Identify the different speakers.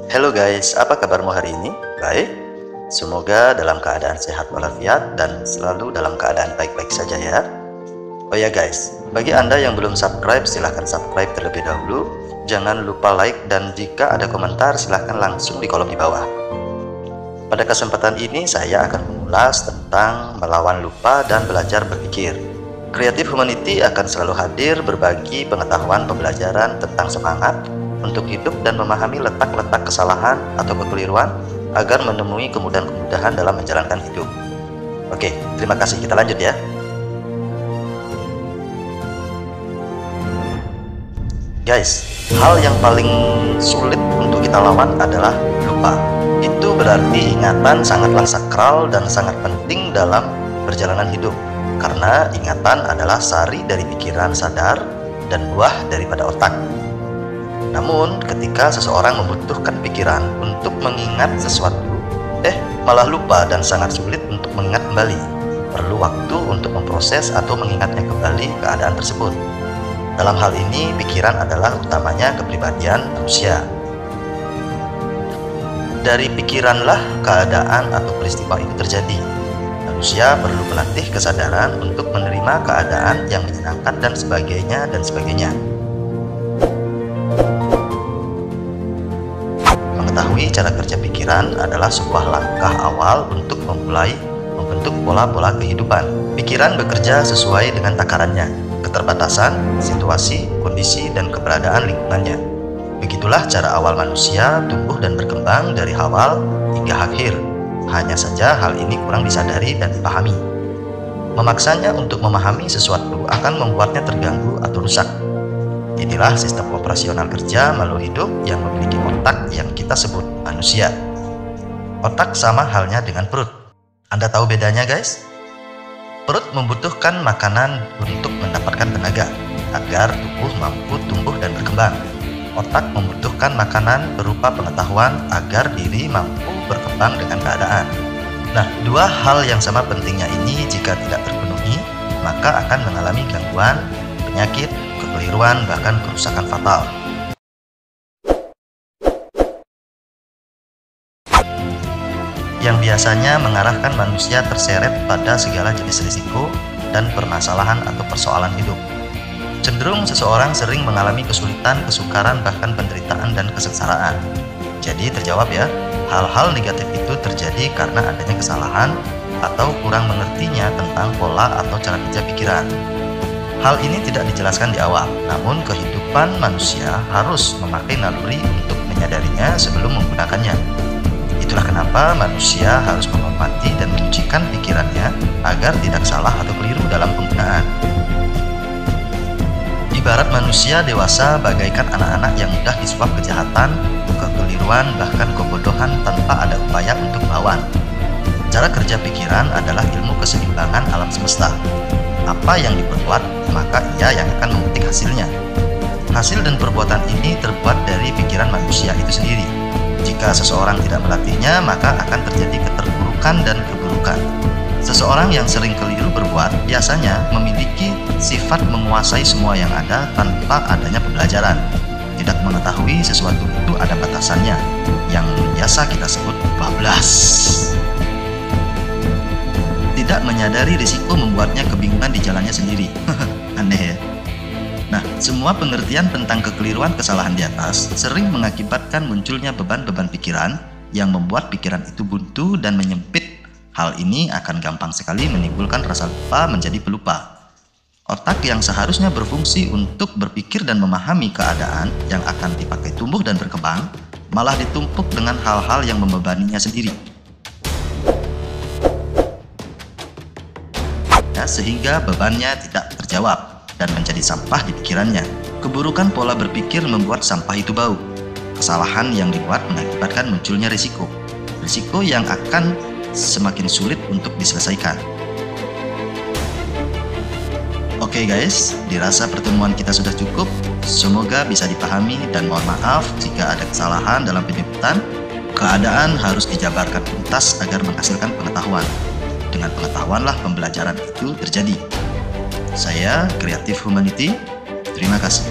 Speaker 1: Halo guys, apa kabarmu hari ini? Baik? Semoga dalam keadaan sehat walafiat dan selalu dalam keadaan baik-baik saja ya. Oh ya guys, bagi Anda yang belum subscribe, silahkan subscribe terlebih dahulu. Jangan lupa like dan jika ada komentar silahkan langsung di kolom di bawah. Pada kesempatan ini saya akan mengulas tentang melawan lupa dan belajar berpikir. Creative Humanity akan selalu hadir berbagi pengetahuan pembelajaran tentang semangat untuk hidup dan memahami letak-letak kesalahan atau kekeliruan agar menemui kemudahan-kemudahan dalam menjalankan hidup. Oke, terima kasih. Kita lanjut ya. Guys, hal yang paling sulit untuk kita lawan adalah lupa. Itu berarti ingatan sangatlah sakral dan sangat penting dalam perjalanan hidup. Karena ingatan adalah sari dari pikiran sadar dan buah daripada otak. Namun, ketika seseorang membutuhkan pikiran untuk mengingat sesuatu, malah lupa dan sangat sulit untuk mengingat kembali. Perlu waktu untuk memproses atau mengingatnya kembali keadaan tersebut. Dalam hal ini, pikiran adalah utamanya kepribadian manusia. Dari pikiranlah keadaan atau peristiwa itu terjadi. Manusia perlu melatih kesadaran untuk menerima keadaan yang menyenangkan dan sebagainya. Mengetahui cara kerja pikiran adalah sebuah langkah awal untuk memulai membentuk pola-pola kehidupan. Pikiran bekerja sesuai dengan takarannya, keterbatasan, situasi, kondisi, dan keberadaan lingkungannya. Begitulah cara awal manusia tumbuh dan berkembang dari awal hingga akhir. Hanya saja hal ini kurang disadari dan dipahami. Memaksanya untuk memahami sesuatu akan membuatnya terganggu atau rusak. Inilah sistem operasional kerja makhluk hidup yang memiliki otak yang kita sebut manusia. Otak sama halnya dengan perut. Anda tahu bedanya guys? Perut membutuhkan makanan untuk mendapatkan tenaga agar tubuh mampu tumbuh dan berkembang. Otak membutuhkan makanan berupa pengetahuan agar diri mampu berkembang dengan keadaan. Nah, dua hal yang sama pentingnya ini jika tidak terpenuhi, maka akan mengalami gangguan, penyakit, kekeliruan, bahkan kerusakan fatal. Yang biasanya mengarahkan manusia terseret pada segala jenis risiko dan permasalahan atau persoalan hidup. Cenderung seseorang sering mengalami kesulitan, kesukaran, bahkan penderitaan dan kesengsaraan. Jadi terjawab ya, hal-hal negatif itu terjadi karena adanya kesalahan atau kurang mengertinya tentang pola atau cara kerja pikiran. Hal ini tidak dijelaskan di awal, namun kehidupan manusia harus memakai naluri untuk menyadarinya sebelum menggunakannya. Itulah kenapa manusia harus menghormati dan menyucikan pikirannya agar tidak salah atau keliru dalam penggunaan. Ibarat manusia dewasa bagaikan anak-anak yang mudah disuap kejahatan, kekeliruan, bahkan kebodohan tanpa ada upaya untuk melawan. Cara kerja pikiran adalah ilmu keseimbangan alam semesta. Apa yang diperbuat, maka ia yang akan memetik hasilnya. Hasil dan perbuatan ini terbuat dari pikiran manusia itu sendiri. Jika seseorang tidak melatihnya, maka akan terjadi keterpurukan dan keburukan. Seseorang yang sering keliru berbuat biasanya memiliki sifat menguasai semua yang ada tanpa adanya pembelajaran. Tidak mengetahui sesuatu itu ada batasannya, yang biasa kita sebut bablas. Tidak menyadari risiko membuatnya kebingungan di jalannya sendiri. Aneh ya. Nah, semua pengertian tentang kekeliruan kesalahan di atas sering mengakibatkan munculnya beban-beban pikiran yang membuat pikiran itu buntu dan menyempit. Hal ini akan gampang sekali menimbulkan rasa lupa menjadi pelupa. Otak yang seharusnya berfungsi untuk berpikir dan memahami keadaan yang akan dipakai tumbuh dan berkembang, malah ditumpuk dengan hal-hal yang membebaninya sendiri. Sehingga bebannya tidak terjawab dan menjadi sampah di pikirannya. Keburukan pola berpikir membuat sampah itu bau. Kesalahan yang dibuat mengakibatkan munculnya risiko. Risiko yang akan semakin sulit untuk diselesaikan. Oke guys, dirasa pertemuan kita sudah cukup. Semoga bisa dipahami dan mohon maaf jika ada kesalahan dalam penyebutan. Keadaan harus dijabarkan tuntas agar menghasilkan pengetahuan. Dengan pengetahuanlah pembelajaran itu terjadi. Saya Creative Humanity. Terima kasih.